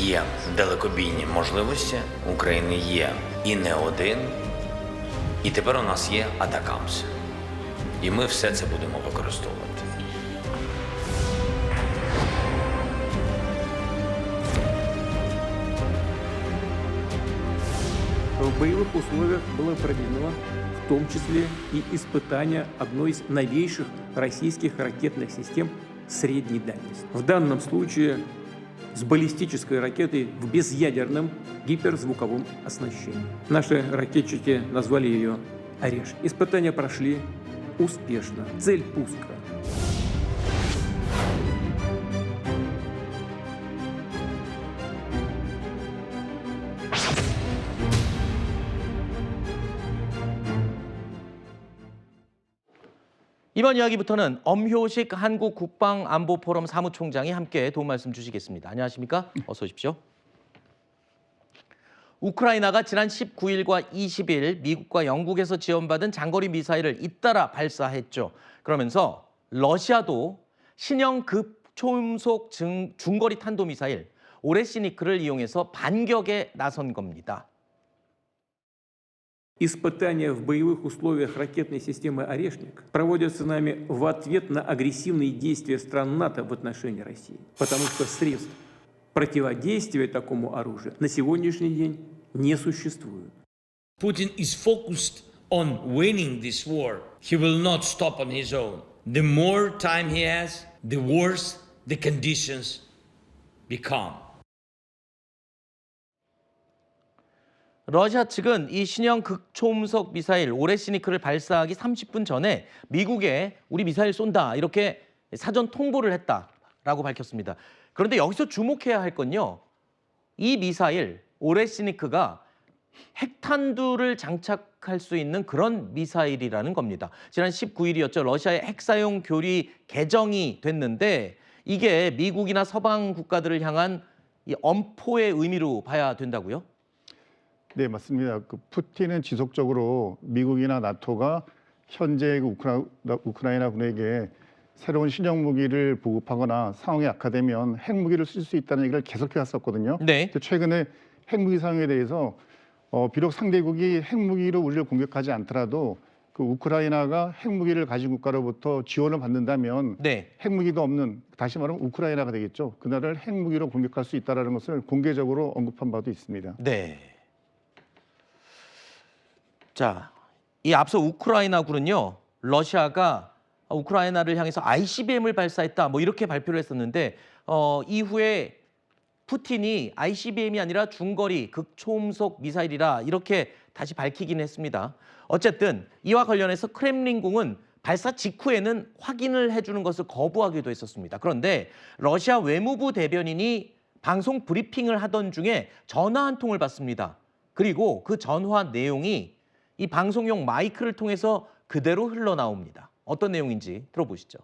є далекобійні можливості, у України є і не один, і тепер у нас є Атакамс. І ми все це будемо використовувати. В боевых условиях было проведено в том числе и испытание одной из новейших российских ракетных систем средней дальности. В данном случае с баллистической ракетой в безъядерном гиперзвуковом оснащении. Наши ракетчики назвали ее «Орешник». Испытания прошли успешно. Цель пуска – 이번 이야기부터는 엄효식 한국국방안보포럼 사무총장이 함께 도움 말씀 주시겠습니다. 안녕하십니까? 어서 오십시오. 우크라이나가 지난 19일과 20일 미국과 영국에서 지원받은 장거리 미사일을 잇따라 발사했죠. 그러면서 러시아도 신형 극초음속 중거리 탄도미사일 오레시니크를 이용해서 반격에 나선 겁니다. Испытания в боевых условиях ракетной системы «Орешник» проводятся нами в ответ на агрессивные действия стран НАТО в отношении России, потому что средств противодействия такому оружию на сегодняшний день не существует. Putin is focused on winning this war. He will not stop on his own. The more time he has, the worse the conditions become. 러시아 측은 이 신형 극초음속 미사일 오레시니크를 발사하기 30분 전에 미국에 우리 미사일 쏜다 이렇게 사전 통보를 했다라고 밝혔습니다. 그런데 여기서 주목해야 할 건요. 이 미사일 오레시니크가 핵탄두를 장착할 수 있는 그런 미사일이라는 겁니다. 지난 19일이었죠. 러시아의 핵사용 교리 개정이 됐는데 이게 미국이나 서방 국가들을 향한 이 엄포의 의미로 봐야 된다고요? 네, 맞습니다. 푸틴은 지속적으로 미국이나 나토가 현재 우크라이나군에게 새로운 신형 무기를 보급하거나 상황이 악화되면 핵무기를 쓸 수 있다는 얘기를 계속해 왔었거든요. 네. 최근에 핵무기 사용에 대해서 비록 상대국이 핵무기로 우리를 공격하지 않더라도 그 우크라이나가 핵무기를 가진 국가로부터 지원을 받는다면 네. 핵무기도 없는, 다시 말하면 우크라이나가 되겠죠. 그날을 핵무기로 공격할 수 있다는 것을 공개적으로 언급한 바도 있습니다. 네. 자, 이 앞서 우크라이나군은요, 러시아가 우크라이나를 향해서 ICBM을 발사했다, 뭐 이렇게 발표를 했었는데 이후에 푸틴이 ICBM이 아니라 중거리 극초음속 미사일이라 이렇게 다시 밝히긴 했습니다. 어쨌든 이와 관련해서 크렘린궁은 발사 직후에는 확인을 해주는 것을 거부하기도 했었습니다. 그런데 러시아 외무부 대변인이 방송 브리핑을 하던 중에 전화 한 통을 받습니다. 그리고 그 전화 내용이 이 방송용 마이크를 통해서 그대로 흘러나옵니다. 어떤 내용인지 들어보시죠.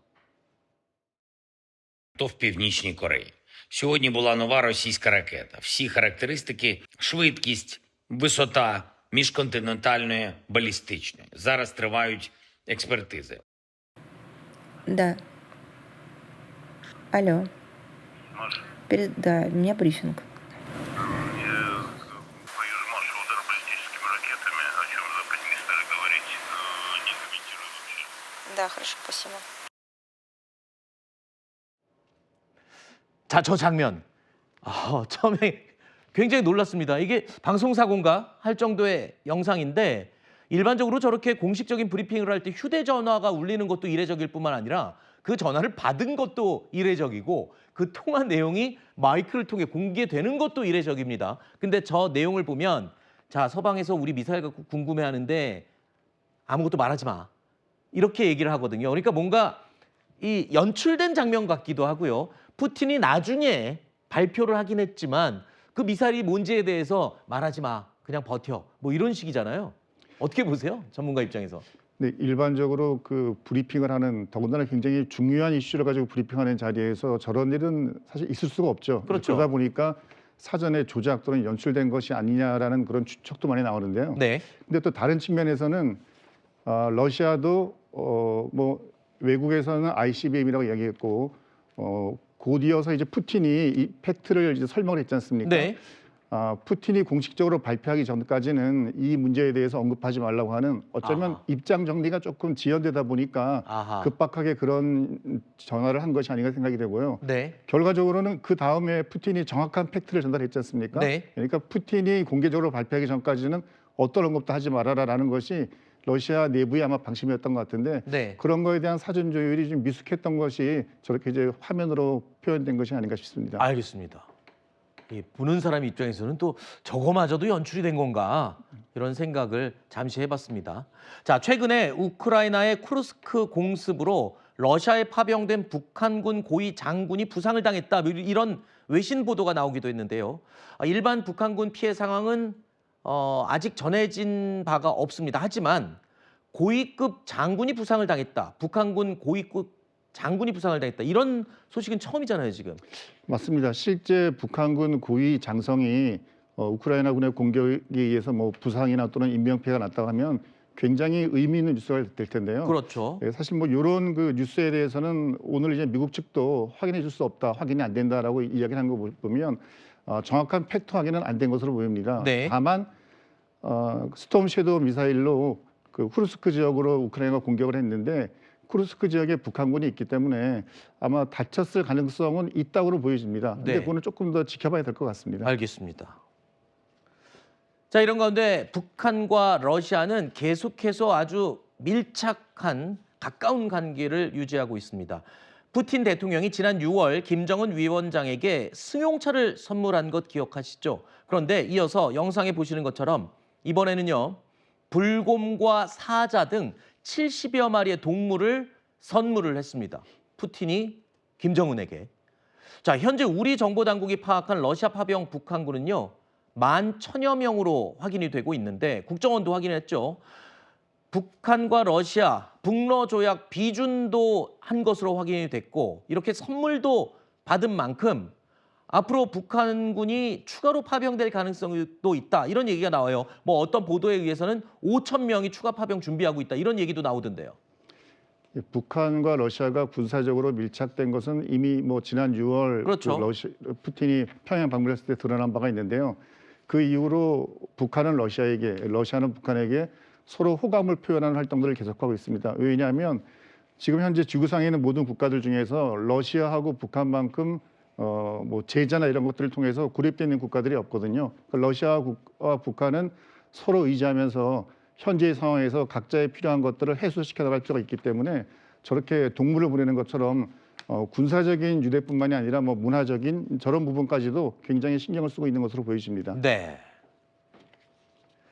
То в Північній Кореї. Сьогодні була нова російська ракета. Всі характеристики, швидкість, висота міжконтинентальної балістичної. Зараз тривають експертизи. Да. Алло. Да, у меня брифинг. Союз Маша, удар баллистическими ракетами. О чем западники стали говорить, не комментирую вообще. Да, хорошо, спасибо. 자, 저 장면. 처음에 굉장히 놀랐습니다. 이게 방송사고인가 할 정도의 영상인데 일반적으로 저렇게 공식적인 브리핑을 할 때 휴대전화가 울리는 것도 이례적일 뿐만 아니라 그 전화를 받은 것도 이례적이고 그 통화 내용이 마이크를 통해 공개되는 것도 이례적입니다. 근데 저 내용을 보면 자, 서방에서 우리 미사일 갖고 궁금해하는데 아무것도 말하지 마. 이렇게 얘기를 하거든요. 그러니까 뭔가 이 연출된 장면 같기도 하고요. 푸틴이 나중에 발표를 하긴 했지만 그 미사일이 뭔지에 대해서 말하지 마. 그냥 버텨. 뭐 이런 식이잖아요. 어떻게 보세요? 전문가 입장에서. 네, 일반적으로 그 브리핑을 하는, 더군다나 굉장히 중요한 이슈를 가지고 브리핑하는 자리에서 저런 일은 사실 있을 수가 없죠. 그렇죠. 그러다 보니까 사전에 조작 또는 연출된 것이 아니냐라는 그런 추측도 많이 나오는데요. 네. 근데 또 다른 측면에서는 러시아도 뭐 외국에서는 ICBM이라고 이야기했고 곧 이어서 이제 푸틴이 이 팩트를 이제 설명을 했지 않습니까? 네. 푸틴이 공식적으로 발표하기 전까지는 이 문제에 대해서 언급하지 말라고 하는 어쩌면 아하. 입장 정리가 조금 지연되다 보니까 아하. 급박하게 그런 전화를 한 것이 아닌가 생각이 되고요. 네. 결과적으로는 그 다음에 푸틴이 정확한 팩트를 전달했지 않습니까? 네. 그러니까 푸틴이 공개적으로 발표하기 전까지는 어떤 언급도 하지 말아라라는 것이 러시아 내부의 아마 방침이었던 것 같은데 네. 그런 거에 대한 사전 조율이 좀 미숙했던 것이 저렇게 이제 화면으로 표현된 것이 아닌가 싶습니다. 알겠습니다. 보는 사람 입장에서는 또 저거마저도 연출이 된 건가 이런 생각을 잠시 해봤습니다. 자, 최근에 우크라이나의 쿠르스크 공습으로 러시아에 파병된 북한군 고위 장군이 부상을 당했다 이런 외신 보도가 나오기도 했는데요. 일반 북한군 피해 상황은 아직 전해진 바가 없습니다. 하지만 고위급 장군이 부상을 당했다. 북한군 고위급 장군이 부상을 당했다. 이런 소식은 처음이잖아요, 지금. 맞습니다. 실제 북한군 고위 장성이 우크라이나군의 공격에 의해서 뭐 부상이나 또는 인명피해가 났다고 하면 굉장히 의미 있는 뉴스가 될 텐데요. 그렇죠. 사실 뭐 이런 그 뉴스에 대해서는 오늘 이제 미국 측도 확인해 줄 수 없다, 확인이 안 된다라고 이야기를 한 거 보면 정확한 팩트 확인은 안 된 것으로 보입니다. 네. 다만 스톰 섀도우 미사일로 그 쿠르스크 지역으로 우크라이나가 공격을 했는데 쿠르스크 지역에 북한군이 있기 때문에 아마 다쳤을 가능성은 있다고 보여집니다. 근데 네. 그거는 조금 더 지켜봐야 될 것 같습니다. 알겠습니다. 자, 이런 가운데 북한과 러시아는 계속해서 아주 밀착한 가까운 관계를 유지하고 있습니다. 푸틴 대통령이 지난 6월 김정은 위원장에게 승용차를 선물한 것 기억하시죠? 그런데 이어서 영상에 보시는 것처럼 이번에는요. 불곰과 사자 등 70여 마리의 동물을 선물을 했습니다. 푸틴이 김정은에게. 자, 현재 우리 정보 당국이 파악한 러시아 파병 북한군은요. 11,000여 명으로 확인이 되고 있는데 국정원도 확인했죠. 북한과 러시아 북러 조약 비준도 한 것으로 확인이 됐고 이렇게 선물도 받은 만큼 앞으로 북한군이 추가로 파병될 가능성도 있다. 이런 얘기가 나와요. 뭐 어떤 보도에 의해서는 5,000명이 추가 파병 준비하고 있다. 이런 얘기도 나오던데요. 북한과 러시아가 군사적으로 밀착된 것은 이미 뭐 지난 6월 그렇죠. 푸틴이 평양 방문했을 때 드러난 바가 있는데요. 그 이후로 북한은 러시아에게, 러시아는 북한에게 서로 호감을 표현하는 활동들을 계속하고 있습니다. 왜냐하면 지금 현재 지구상에 있는 모든 국가들 중에서 러시아하고 북한만큼 뭐 제재나 이런 것들을 통해서 고립되어 있는 국가들이 없거든요. 러시아와 북한은 서로 의지하면서 현재의 상황에서 각자의 필요한 것들을 해소시켜 나갈 필요가 있기 때문에 저렇게 동물을 보내는 것처럼 군사적인 유대뿐만이 아니라 뭐 문화적인 저런 부분까지도 굉장히 신경을 쓰고 있는 것으로 보여집니다. 네.